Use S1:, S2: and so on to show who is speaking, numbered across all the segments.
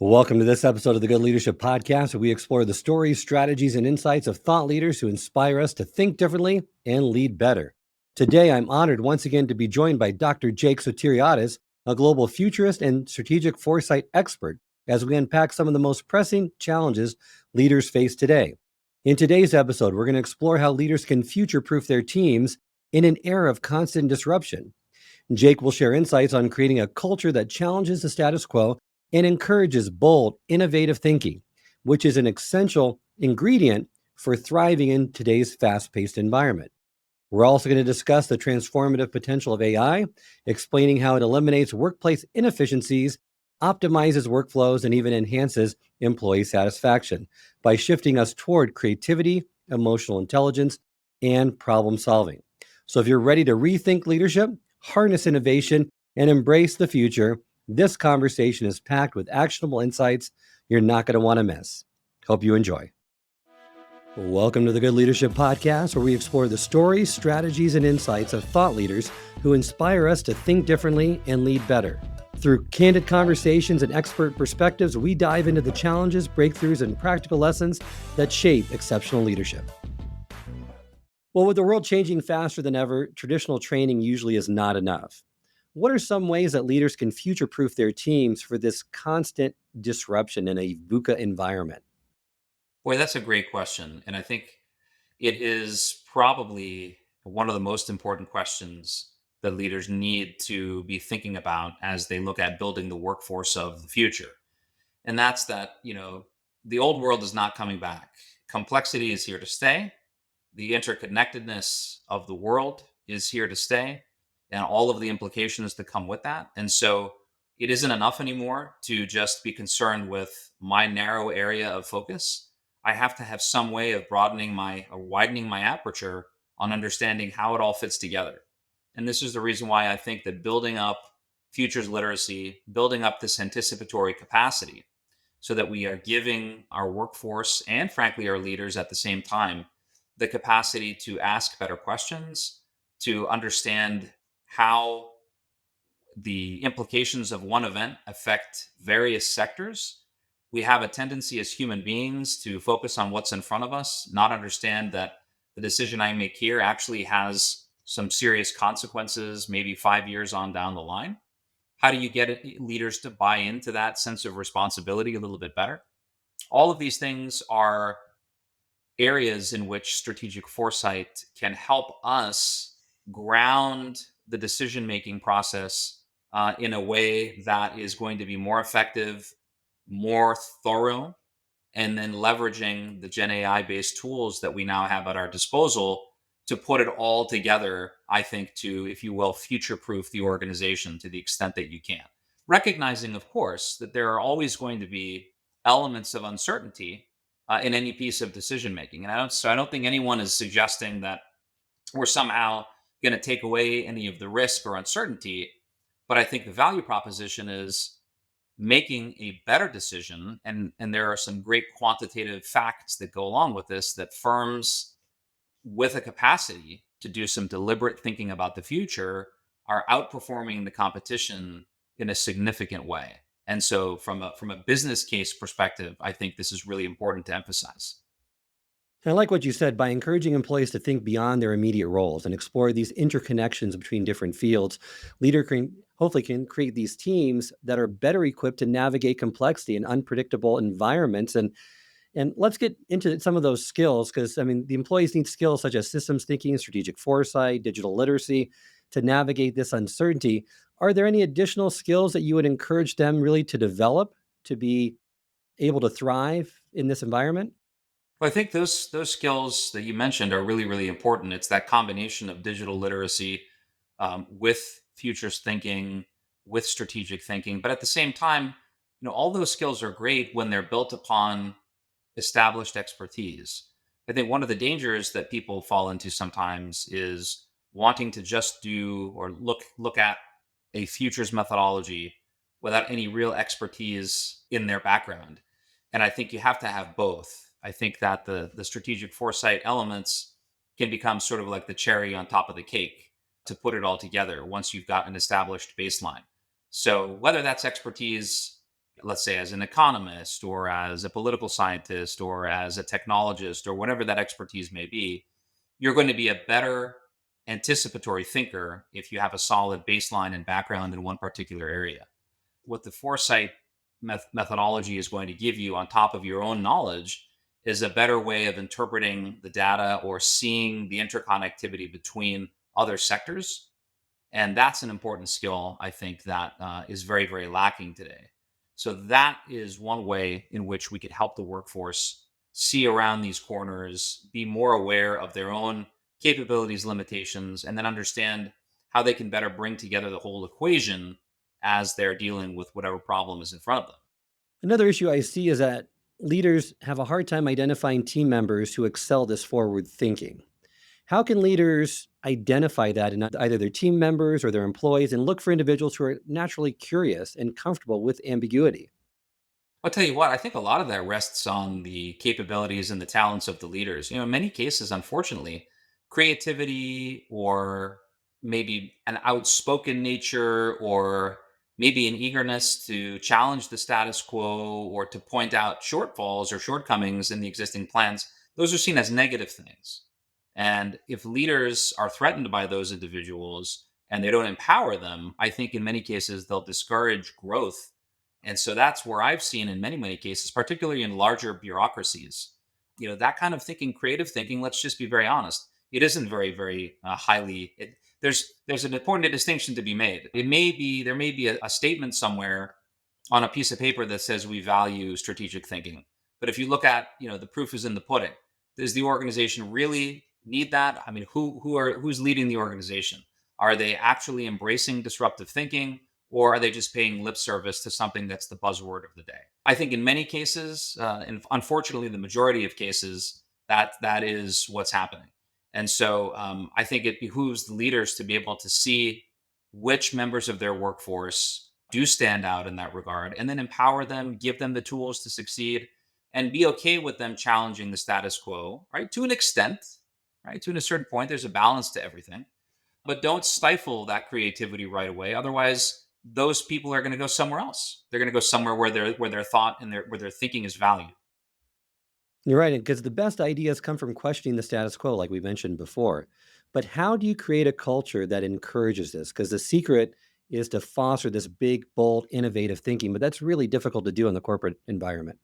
S1: Welcome to this episode of the Good Leadership Podcast, where we explore the stories, strategies, and insights of thought leaders who inspire us to think differently and lead better. Today, I'm honored once again to be joined by Dr. Jake Sotiriadis, a global futurist and strategic foresight expert, as we unpack some of the most pressing challenges leaders face today. In today's episode, we're going to explore how leaders can future-proof their teams in an era of constant disruption. Jake will share insights on creating a culture that challenges the status quo and encourages bold, innovative thinking, which is an essential ingredient for thriving in today's fast-paced environment. We're also going to discuss the transformative potential of AI, explaining how it eliminates workplace inefficiencies, optimizes workflows, and even enhances employee satisfaction by shifting us toward creativity, emotional intelligence, and problem solving. So if you're ready to rethink leadership, harness innovation, and embrace the future, this conversation is packed with actionable insights you're not going to want to miss. Hope you enjoy. Welcome to the Good Leadership Podcast, where we explore the stories, strategies, and insights of thought leaders who inspire us to think differently and lead better. Through candid conversations and expert perspectives, we dive into the challenges, breakthroughs, and practical lessons that shape exceptional leadership. Well, with the world changing faster than ever, traditional training usually is not enough. What are some ways that leaders can future-proof their teams for this constant disruption in a VUCA environment?
S2: Boy, that's a great question. And I think it is probably one of the most important questions that leaders need to be thinking about as they look at building the workforce of the future. And that's that, the old world is not coming back. Complexity is here to stay. The interconnectedness of the world is here to stay, and all of the implications that come with that. And so it isn't enough anymore to just be concerned with my narrow area of focus. I have to have some way of broadening my or widening my aperture on understanding how it all fits together. And this is the reason why I think that building up futures literacy, building up this anticipatory capacity, so that we are giving our workforce and frankly our leaders at the same time the capacity to ask better questions, to understand how the implications of one event affect various sectors. We have a tendency as human beings to focus on what's in front of us, not understand that the decision I make here actually has some serious consequences, maybe 5 years on down the line. How do you get leaders to buy into that sense of responsibility a little bit better? All of these things are areas in which strategic foresight can help us ground the decision making process in a way that is going to be more effective, more thorough, and then leveraging the Gen AI based tools that we now have at our disposal to put it all together, I think, to, if you will, future proof the organization to the extent that you can. Recognizing, of course, that there are always going to be elements of uncertainty in any piece of decision making. And I don't think anyone is suggesting that we're somehow going to take away any of the risk or uncertainty. But I think the value proposition is making a better decision. And there are some great quantitative facts that go along with this, that firms with a capacity to do some deliberate thinking about the future are outperforming the competition in a significant way. And so from a business case perspective, I think this is really important to emphasize.
S1: I like what you said. By encouraging employees to think beyond their immediate roles and explore these interconnections between different fields, leader can hopefully can create these teams that are better equipped to navigate complexity and unpredictable environments. And let's get into some of those skills, because I mean, the employees need skills such as systems thinking, strategic foresight, digital literacy to navigate this uncertainty. Are there any additional skills that you would encourage them really to develop to be able to thrive in this environment?
S2: Well, I think those skills that you mentioned are really, really important. It's that combination of digital literacy with futures thinking, with strategic thinking. But at the same time, all those skills are great when they're built upon established expertise. I think one of the dangers that people fall into sometimes is wanting to just do or look at a futures methodology without any real expertise in their background. And I think you have to have both. I think that the strategic foresight elements can become sort of like the cherry on top of the cake to put it all together once you've got an established baseline. So whether that's expertise let's say as an economist or as a political scientist or as a technologist or whatever that expertise may be, you're going to be a better anticipatory thinker if you have a solid baseline and background in one particular area. What the foresight methodology is going to give you on top of your own knowledge is a better way of interpreting the data or seeing the interconnectivity between other sectors. And that's an important skill, I think, that is very, very lacking today. So that is one way in which we could help the workforce see around these corners, be more aware of their own capabilities, limitations, and then understand how they can better bring together the whole equation as they're dealing with whatever problem is in front of them.
S1: Another issue I see is that leaders have a hard time identifying team members who excel this forward thinking. How can leaders identify that in either their team members or their employees and look for individuals who are naturally curious and comfortable with ambiguity?
S2: I'll tell you what, I think a lot of that rests on the capabilities and the talents of the leaders. In many cases, unfortunately, creativity or maybe an outspoken nature or maybe an eagerness to challenge the status quo or to point out shortfalls or shortcomings in the existing plans, those are seen as negative things. And if leaders are threatened by those individuals and they don't empower them, I think in many cases they'll discourage growth. And so that's where I've seen in many, many cases, particularly in larger bureaucracies, that kind of thinking, creative thinking, let's just be very honest, it isn't very, very highly. There's an important distinction to be made. There may be a statement somewhere on a piece of paper that says we value strategic thinking. But if you look at, the proof is in the pudding. Does the organization really need that? I mean, who's leading the organization? Are they actually embracing disruptive thinking, or are they just paying lip service to something that's the buzzword of the day? I think in many cases, and unfortunately, the majority of cases, that is what's happening. And so I think it behooves the leaders to be able to see which members of their workforce do stand out in that regard, and then empower them, give them the tools to succeed, and be okay with them challenging the status quo, right? To an extent, right? To a certain point, there's a balance to everything, but don't stifle that creativity right away. Otherwise, those people are going to go somewhere else. They're going to go somewhere where their thought and where their thinking is valued.
S1: You're right, because the best ideas come from questioning the status quo, like we mentioned before. But how do you create a culture that encourages this? Because the secret is to foster this big, bold, innovative thinking, but that's really difficult to do in the corporate environment.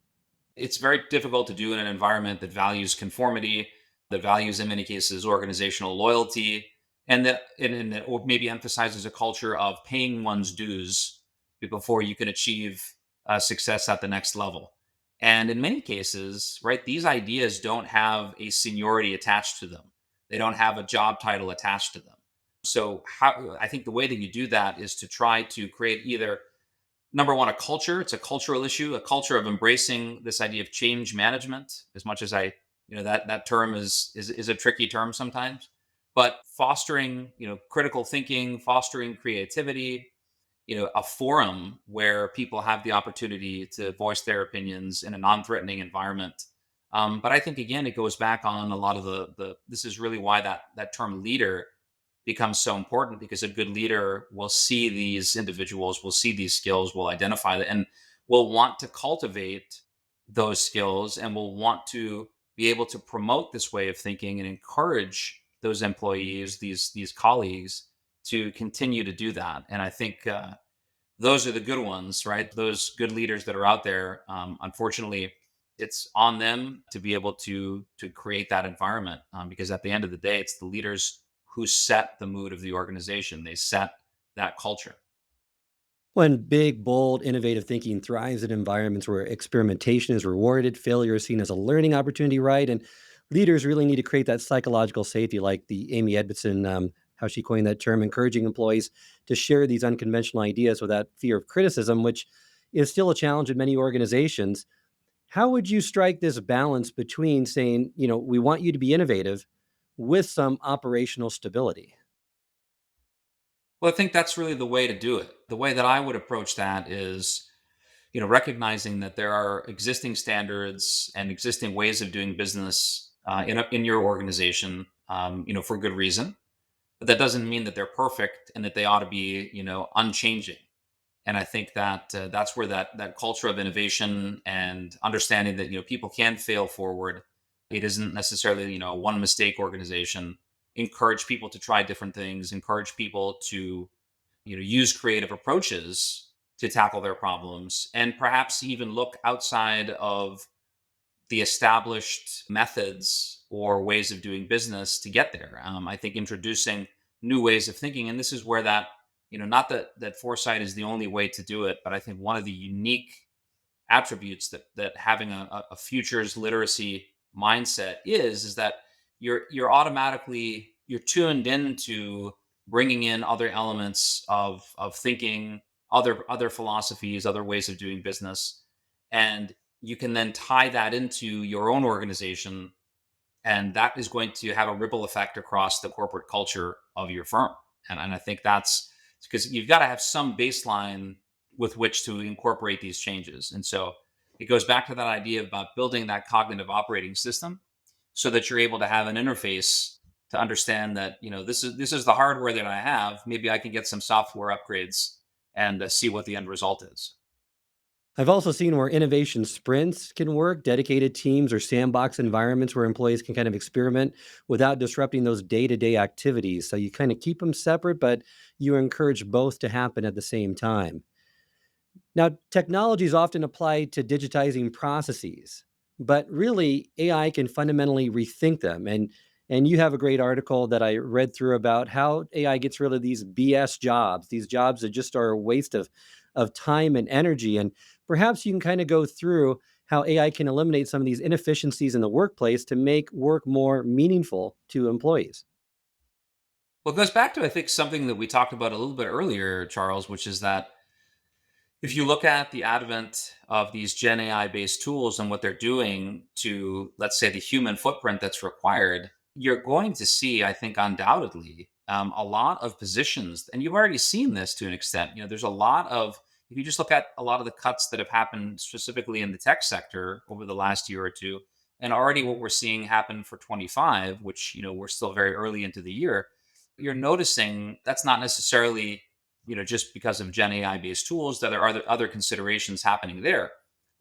S2: It's very difficult to do in an environment that values conformity, that values in many cases organizational loyalty, and that or maybe emphasizes a culture of paying one's dues before you can achieve success at the next level. And in many cases, right, these ideas don't have a seniority attached to them. They don't have a job title attached to them. So I think the way that you do that is to try to create either number one, a culture. It's a cultural issue, a culture of embracing this idea of change management. As much as that term is a tricky term sometimes, but fostering critical thinking, fostering creativity, a forum where people have the opportunity to voice their opinions in a non-threatening environment. But I think again, it goes back on a lot of the. This is really why that term leader becomes so important, because a good leader will see these individuals, will see these skills, will identify that, and will want to cultivate those skills, and will want to be able to promote this way of thinking and encourage those employees, these colleagues, to continue to do that. And I think those are the good ones, right? Those good leaders that are out there. Unfortunately, it's on them to be able to create that environment, because at the end of the day, it's the leaders who set the mood of the organization. They set that culture.
S1: When big, bold, innovative thinking thrives in environments where experimentation is rewarded, failure is seen as a learning opportunity, right? And leaders really need to create that psychological safety, like the Amy Edmondson, how she coined that term, encouraging employees to share these unconventional ideas without fear of criticism, which is still a challenge in many organizations. How would you strike this balance between saying, we want you to be innovative with some operational stability?
S2: Well, I think that's really the way to do it. The way that I would approach that is, recognizing that there are existing standards and existing ways of doing business in your organization, for good reason. But that doesn't mean that they're perfect and that they ought to be, unchanging. And I think that that's where that culture of innovation and understanding that people can fail forward. It isn't necessarily a one mistake organization. Encourage people to try different things. Encourage people to use creative approaches to tackle their problems, and perhaps even look outside of the established methods or ways of doing business to get there. I think introducing new ways of thinking, and this is where that, not that foresight is the only way to do it, but I think one of the unique attributes that having a futures literacy mindset is that you're automatically you're tuned into bringing in other elements of thinking, other philosophies, other ways of doing business, and you can then tie that into your own organization, and that is going to have a ripple effect across the corporate culture of your firm. And I think that's because you've got to have some baseline with which to incorporate these changes. And so it goes back to that idea about building that cognitive operating system so that you're able to have an interface to understand that this is the hardware that I have. Maybe I can get some software upgrades and see what the end result is.
S1: I've also seen where innovation sprints can work, dedicated teams or sandbox environments where employees can kind of experiment without disrupting those day to day activities. So you kind of keep them separate, but you encourage both to happen at the same time. Now, technology is often applied to digitizing processes, but really AI can fundamentally rethink them. And you have a great article that I read through about how AI gets rid of these BS jobs, these jobs that just are a waste of time and energy. And perhaps you can kind of go through how AI can eliminate some of these inefficiencies in the workplace to make work more meaningful to employees.
S2: Well, it goes back to, I think, something that we talked about a little bit earlier, Charles, which is that if you look at the advent of these Gen AI based tools and what they're doing to, let's say, the human footprint that's required, you're going to see, I think, undoubtedly, a lot of positions, and you've already seen this to an extent. There's a lot of, if you just look at a lot of the cuts that have happened specifically in the tech sector over the last year or two, and already what we're seeing happen for 25, which, we're still very early into the year, you're noticing that's not necessarily just because of Gen AI based tools, that there are other considerations happening there.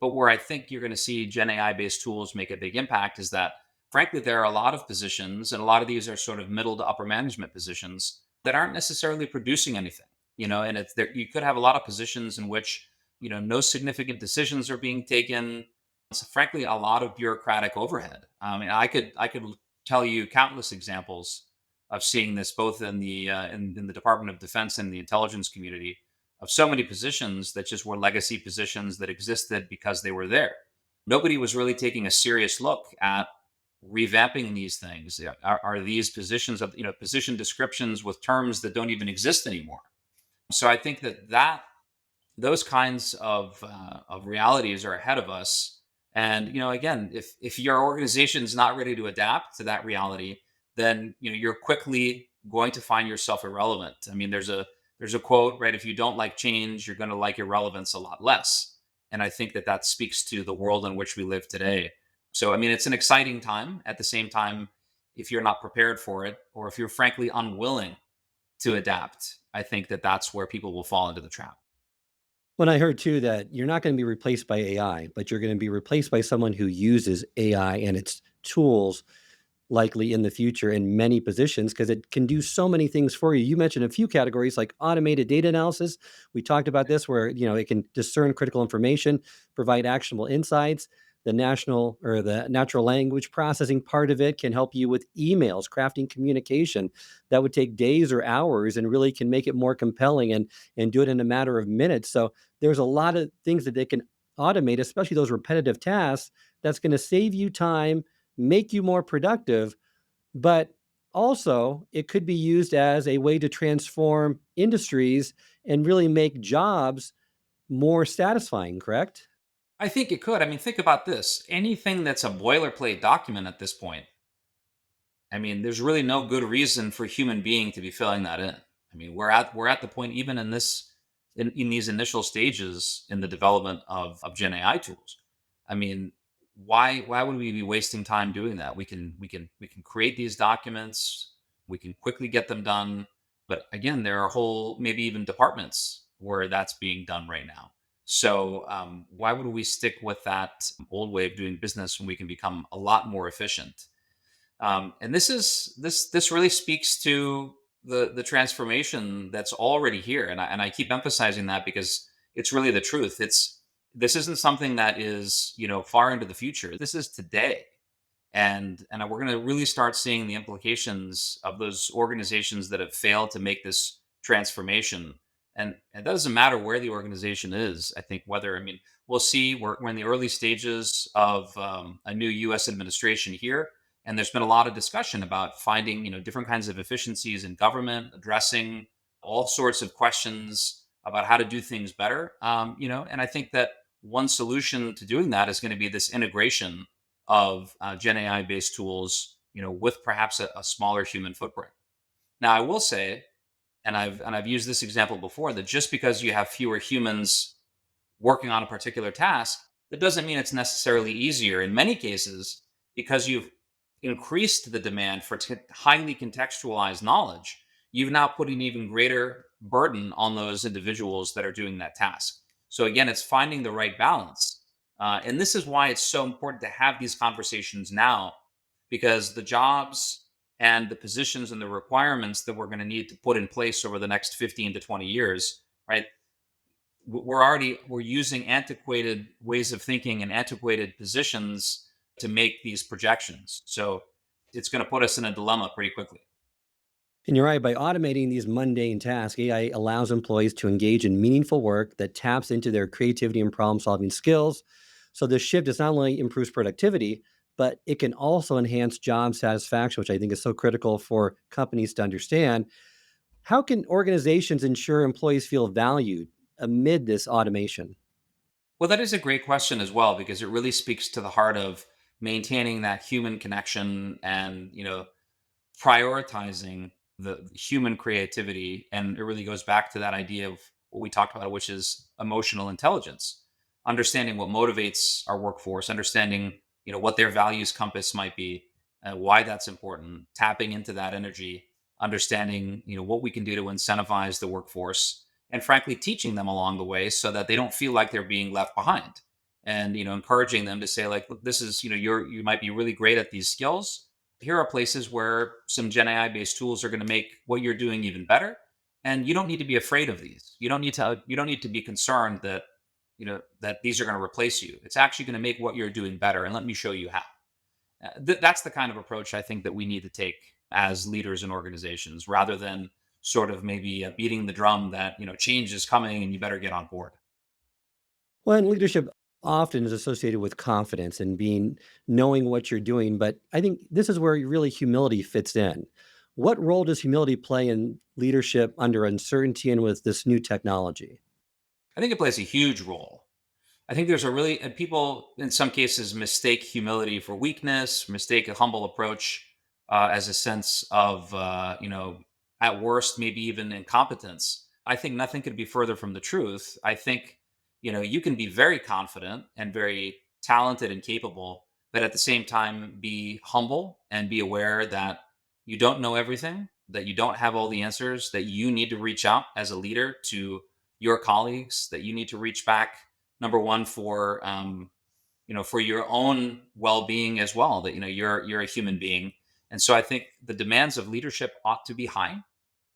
S2: But where I think you're going to see Gen AI based tools make a big impact is that, frankly, there are a lot of positions, and a lot of these are sort of middle to upper management positions that aren't necessarily producing anything. And it's there. You could have a lot of positions in which no significant decisions are being taken. So frankly, a lot of bureaucratic overhead. I mean, I could tell you countless examples of seeing this both in the Department of Defense and the intelligence community, of so many positions that just were legacy positions that existed because they were there. Nobody was really taking a serious look at revamping these things. Yeah, are these positions of position descriptions with terms that don't even exist anymore? So I think that those kinds of realities are ahead of us. And again, if your organization is not ready to adapt to that reality, then you're quickly going to find yourself irrelevant. I mean, there's a quote, right? If you don't like change, you're going to like irrelevance a lot less. And I think that speaks to the world in which we live today. So I mean, it's an exciting time. At the same time, if you're not prepared for it, or if you're frankly unwilling to adapt, I think that's where people will fall into the trap.
S1: When I heard too that you're not going to be replaced by AI, but you're going to be replaced by someone who uses AI and its tools likely in the future in many positions because it can do so many things for you. You mentioned a few categories like automated data analysis. We talked about this where, it can discern critical information, provide actionable insights. The national or the natural language processing part of it can help you with emails, crafting communication that would take days or hours and really can make it more compelling and do it in a matter of minutes. So there's a lot of things that they can automate, especially those repetitive tasks that's going to save you time, make you more productive, but also it could be used as a way to transform industries and really make jobs more satisfying, correct?
S2: I think it could. I mean, think about this. Anything that's a boilerplate document at this point, I mean, there's really no good reason for a human being to be filling that in. I mean, we're at the point, even in these initial stages in the development of Gen AI tools. I mean, why would we be wasting time doing that? We can create these documents, we can quickly get them done. But again, there are whole, maybe even departments where that's being done right now. So why would we stick with that old way of doing business when we can become a lot more efficient? And this really speaks to the transformation that's already here, and I keep emphasizing that because it's really the truth. This isn't something that is far into the future. This is today, and we're going to really start seeing the implications of those organizations that have failed to make this transformation. And it doesn't matter where the organization is. I think whether, I mean, we'll see, we're in the early stages of a new US administration here, and there's been a lot of discussion about finding different kinds of efficiencies in government, addressing all sorts of questions about how to do things better. And I think that one solution to doing that is going to be this integration of Gen AI based tools, with perhaps a smaller human footprint. Now, I will say, and I've used this example before, that just because you have fewer humans working on a particular task, that doesn't mean it's necessarily easier. In many cases, because you've increased the demand for highly contextualized knowledge, you've now put an even greater burden on those individuals that are doing that task. So again, it's finding the right balance. And this is why it's so important to have these conversations now, because the jobs and the positions and the requirements that we're going to need to put in place over the next 15 to 20 years, right? We're using antiquated ways of thinking and antiquated positions to make these projections. So it's going to put us in a dilemma pretty quickly.
S1: And you're right, by automating these mundane tasks, AI allows employees to engage in meaningful work that taps into their creativity and problem solving skills. So this shift is not only improves productivity, but it can also enhance job satisfaction, which I think is so critical for companies to understand. How can organizations ensure employees feel valued amid this automation?
S2: Well, that is a great question as well, because it really speaks to the heart of maintaining that human connection and, prioritizing the human creativity. And it really goes back to that idea of what we talked about, which is emotional intelligence, understanding what motivates our workforce, understanding what their values compass might be, why that's important, tapping into that energy, understanding what we can do to incentivize the workforce, and frankly teaching them along the way so that they don't feel like they're being left behind, and encouraging them to say, like, look, this is, you might be really great at these skills. Here are places where some Gen AI based tools are going to make what you're doing even better. And you don't need to be afraid of these. You don't need to be concerned that, that these are going to replace you. It's actually going to make what you're doing better. And let me show you how. That's the kind of approach I think that we need to take as leaders in organizations, rather than sort of maybe beating the drum that, change is coming and you better get on board.
S1: Well, and leadership often is associated with confidence and being knowing what you're doing, but I think this is where really humility fits in. What role does humility play in leadership under uncertainty and with this new technology?
S2: I think it plays a huge role. I think there's a really, and people in some cases mistake humility for weakness, mistake a humble approach as a sense of, at worst, maybe even incompetence. I think nothing could be further from the truth. I think, you can be very confident and very talented and capable, but at the same time be humble and be aware that you don't know everything, that you don't have all the answers, that you need to reach out as a leader to your colleagues, that you need to reach back, number one, for for your own well-being as well, that you're a human being. And so I think the demands of leadership ought to be high,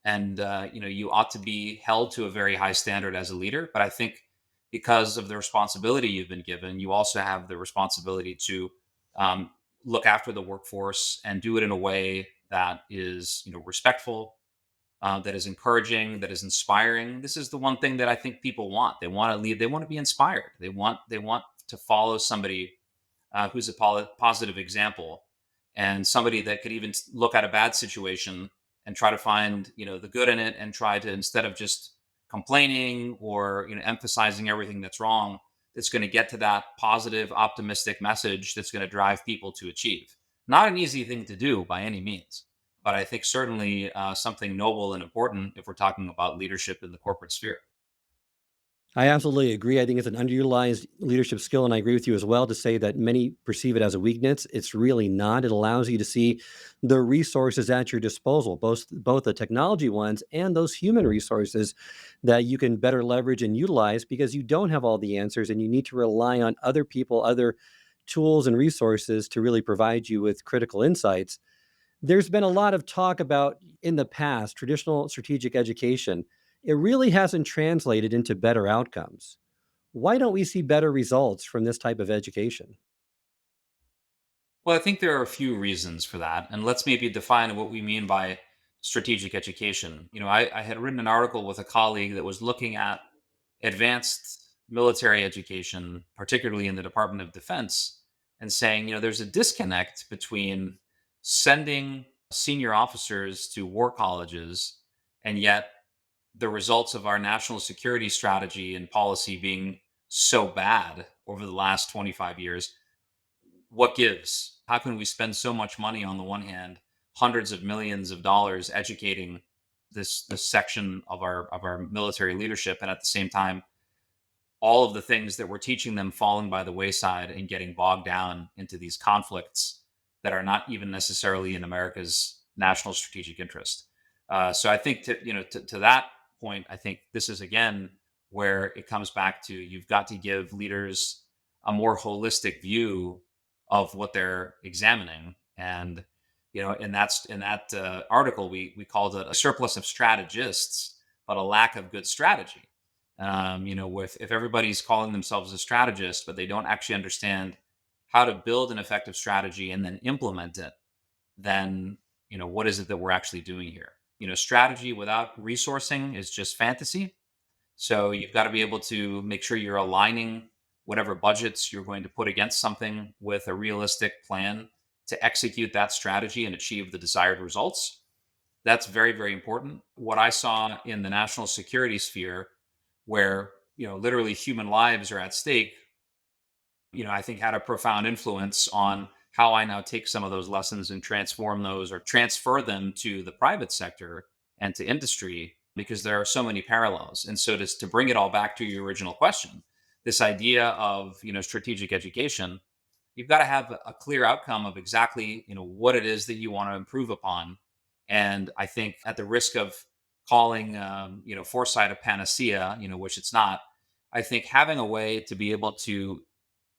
S2: and you ought to be held to a very high standard as a leader. But I think because of the responsibility you've been given, you also have the responsibility to um, look after the workforce and do it in a way that is respectful, that is encouraging, that is inspiring. This is the one thing that I think people want. They want to lead. They want to be inspired. They want to follow somebody who's a positive example, and somebody that could even look at a bad situation and try to find the good in it, and try to, instead of just complaining or emphasizing everything that's wrong, that's going to get to that positive, optimistic message that's going to drive people to achieve. Not an easy thing to do by any means, but I think certainly something noble and important if we're talking about leadership in the corporate sphere.
S1: I absolutely agree. I think it's an underutilized leadership skill, and I agree with you as well to say that many perceive it as a weakness. It's really not. It allows you to see the resources at your disposal, both the technology ones and those human resources that you can better leverage and utilize because you don't have all the answers and you need to rely on other people, other tools and resources to really provide you with critical insights. There's been a lot of talk about in the past traditional strategic education. It really hasn't translated into better outcomes. Why don't we see better results from this type of education?
S2: Well, I think there are a few reasons for that. And let's maybe define what we mean by strategic education. I had written an article with a colleague that was looking at advanced military education, particularly in the Department of Defense, and saying, there's a disconnect between sending senior officers to war colleges and yet the results of our national security strategy and policy being so bad over the last 25 years. What gives? How can we spend so much money on the one hand, hundreds of millions of dollars educating this section of our military leadership, and at the same time all of the things that we're teaching them falling by the wayside and getting bogged down into these conflicts that are not even necessarily in America's national strategic interest. So I think to that point, I think this is again where it comes back to you've got to give leaders a more holistic view of what they're examining, and in that article we called it a surplus of strategists, but a lack of good strategy. With if everybody's calling themselves a strategist, but they don't actually understand how to build an effective strategy and then implement it, then what is it that we're actually doing here? Strategy without resourcing is just fantasy. So you've got to be able to make sure you're aligning whatever budgets you're going to put against something with a realistic plan to execute that strategy and achieve the desired results. That's very, very important. What I saw in the national security sphere, where literally human lives are at stake, I think had a profound influence on how I now take some of those lessons and transform those or transfer them to the private sector and to industry because there are so many parallels. And so to bring it all back to your original question, this idea of strategic education, you've got to have a clear outcome of exactly what it is that you want to improve upon. And I think at the risk of calling foresight a panacea, which it's not, I think having a way to be able to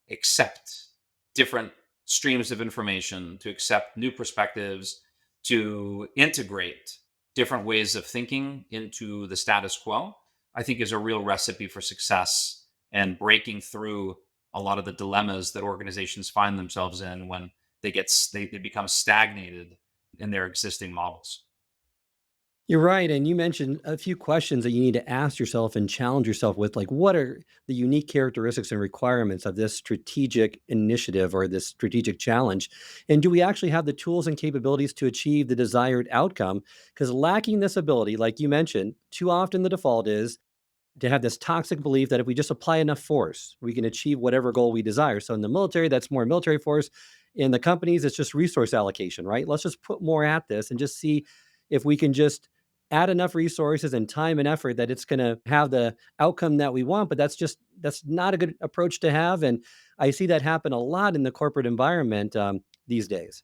S2: accept different streams of information, to accept new perspectives, to integrate different ways of thinking into the status quo, I think is a real recipe for success and breaking through a lot of the dilemmas that organizations find themselves in when they become stagnated in their existing models.
S1: You're right. And you mentioned a few questions that you need to ask yourself and challenge yourself with, like what are the unique characteristics and requirements of this strategic initiative or this strategic challenge? And do we actually have the tools and capabilities to achieve the desired outcome? Because lacking this ability, like you mentioned, too often the default is to have this toxic belief that if we just apply enough force, we can achieve whatever goal we desire. So in the military, that's more military force. In the companies, it's just resource allocation, right? Let's just put more at this and just see if we can just add enough resources and time and effort that it's going to have the outcome that we want. But that's not a good approach to have. And I see that happen a lot in the corporate environment these days.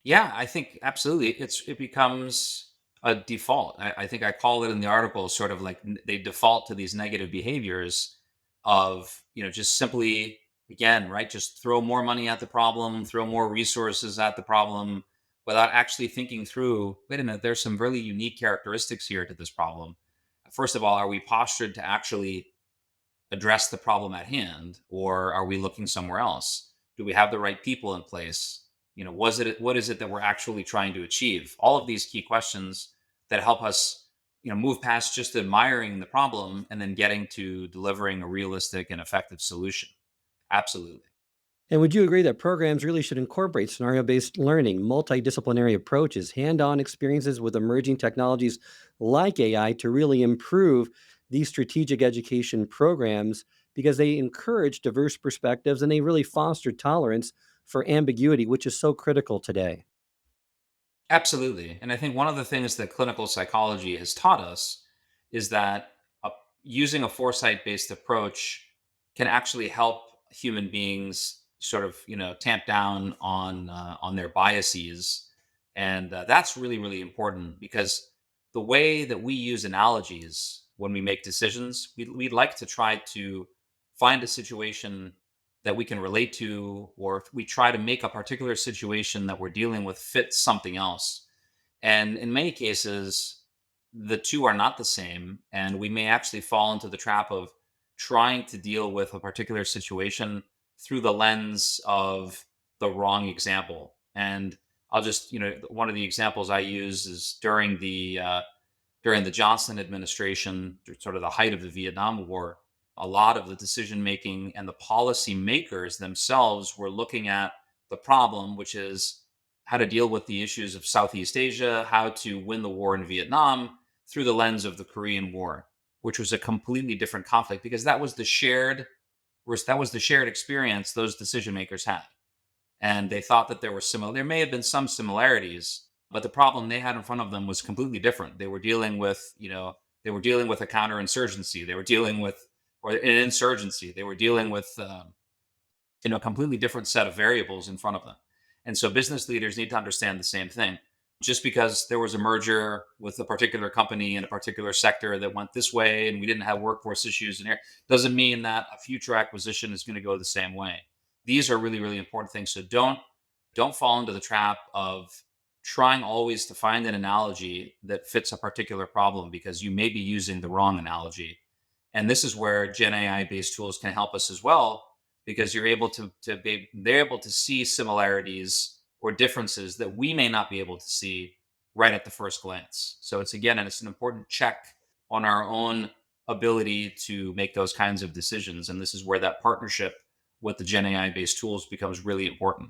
S2: Yeah, I think absolutely. It becomes a default. I think I call it in the article sort of like they default to these negative behaviors of just simply again right, just throw more money at the problem, throw more resources at the problem, without actually thinking through. Wait a minute, there's some really unique characteristics here to this problem. First of all, are we postured to actually address the problem at hand, or are we looking somewhere else? Do we have the right people in place? What is it that we're actually trying to achieve? All of these key questions that help us move past just admiring the problem and then getting to delivering a realistic and effective solution. Absolutely.
S1: And would you agree that programs really should incorporate scenario based learning, multidisciplinary approaches, hand on experiences with emerging technologies like AI to really improve these strategic education programs because they encourage diverse perspectives and they really foster tolerance for ambiguity, which is so critical today?
S2: Absolutely. And I think one of the things that clinical psychology has taught us is that using a foresight-based approach can actually help human beings sort of, tamp down on their biases, and that's really, really important because the way that we use analogies when we make decisions, we'd like to try to find a situation that we can relate to, or if we try to make a particular situation that we're dealing with fit something else. And in many cases, the two are not the same. And we may actually fall into the trap of trying to deal with a particular situation through the lens of the wrong example. And I'll just, one of the examples I use is during the Johnson administration, sort of the height of the Vietnam War, a lot of the decision making and the policy makers themselves were looking at the problem, which is how to deal with the issues of Southeast Asia, how to win the war in Vietnam through the lens of the Korean War, which was a completely different conflict because that was the shared experience those decision makers had, and they thought that there may have been some similarities, but the problem they had in front of them was completely different. They were dealing with a counterinsurgency, they were dealing with or an insurgency, they were dealing with a completely different set of variables in front of them. And so business leaders need to understand the same thing. Just because there was a merger with a particular company in a particular sector that went this way and we didn't have workforce issues in here doesn't mean that a future acquisition is going to go the same way. These are really, really important things. So don't fall into the trap of trying always to find an analogy that fits a particular problem because you may be using the wrong analogy. And this is where Gen AI based tools can help us as well, because you're able they're able to see similarities or differences that we may not be able to see right at the first glance. So it's an important check on our own ability to make those kinds of decisions. And this is where that partnership with the Gen AI based tools becomes really important.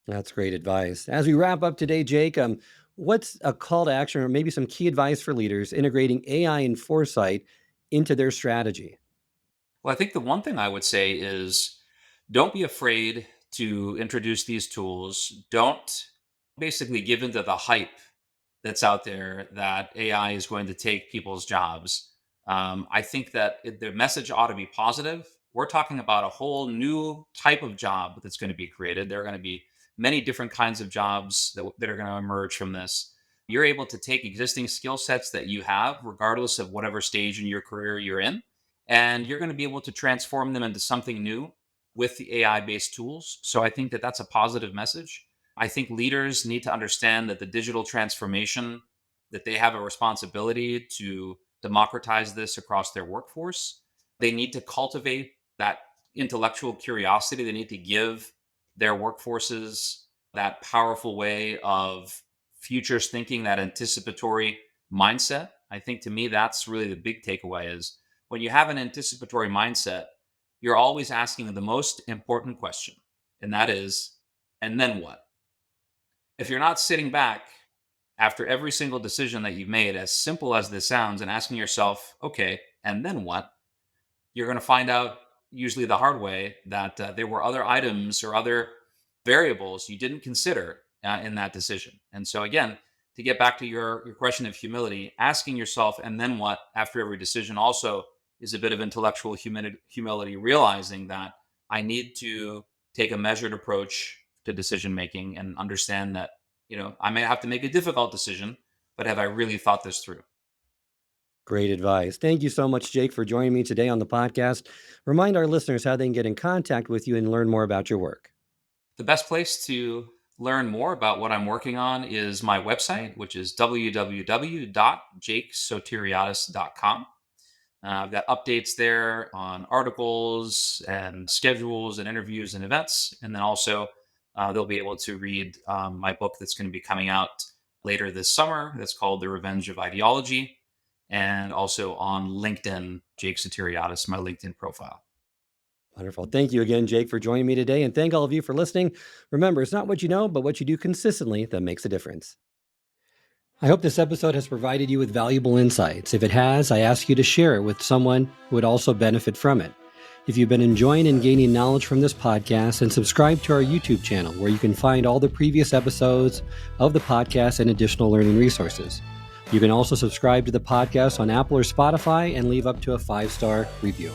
S1: That's great advice. As we wrap up today, Jake, what's a call to action or maybe some key advice for leaders integrating AI and foresight into their strategy?
S2: Well, I think the one thing I would say is don't be afraid to introduce these tools. Don't basically give into the hype that's out there that AI is going to take people's jobs. I think that the message ought to be positive. We're talking about a whole new type of job that's going to be created. There are going to be many different kinds of jobs that are going to emerge from this. You're able to take existing skill sets that you have, regardless of whatever stage in your career you're in, and you're going to be able to transform them into something new with the AI based tools. So I think that that's a positive message. I think leaders need to understand that the digital transformation, that they have a responsibility to democratize this across their workforce. They need to cultivate that intellectual curiosity. They need to give their workforces that powerful way of futures thinking, that anticipatory mindset. I think to me, that's really the big takeaway is when you have an anticipatory mindset, you're always asking the most important question, and that is, and then what? If you're not sitting back after every single decision that you've made, as simple as this sounds, and asking yourself, okay, and then what? You're going to find out, usually the hard way, that there were other items or other variables you didn't consider in that decision. And so, again, to get back to your question of humility, asking yourself, and then what, after every decision also is a bit of intellectual humility, realizing that I need to take a measured approach to decision making and understand that, I may have to make a difficult decision, but have I really thought this through?
S1: Great advice. Thank you so much, Jake, for joining me today on the podcast. Remind our listeners how they can get in contact with you and learn more about your work.
S2: The best place to learn more about what I'm working on is my website, which is www.jakesotiriadis.com. I've got updates there on articles and schedules and interviews and events. And then also, they'll be able to read my book that's going to be coming out later this summer. That's called The Revenge of Ideology. And also on LinkedIn, Jake Sotiriadis, my LinkedIn profile.
S1: Wonderful. Thank you again, Jake, for joining me today. And thank all of you for listening. Remember, it's not what you know, but what you do consistently that makes a difference. I hope this episode has provided you with valuable insights. If it has, I ask you to share it with someone who would also benefit from it. If you've been enjoying and gaining knowledge from this podcast, then subscribe to our YouTube channel where you can find all the previous episodes of the podcast and additional learning resources. You can also subscribe to the podcast on Apple or Spotify and leave up to a 5-star review.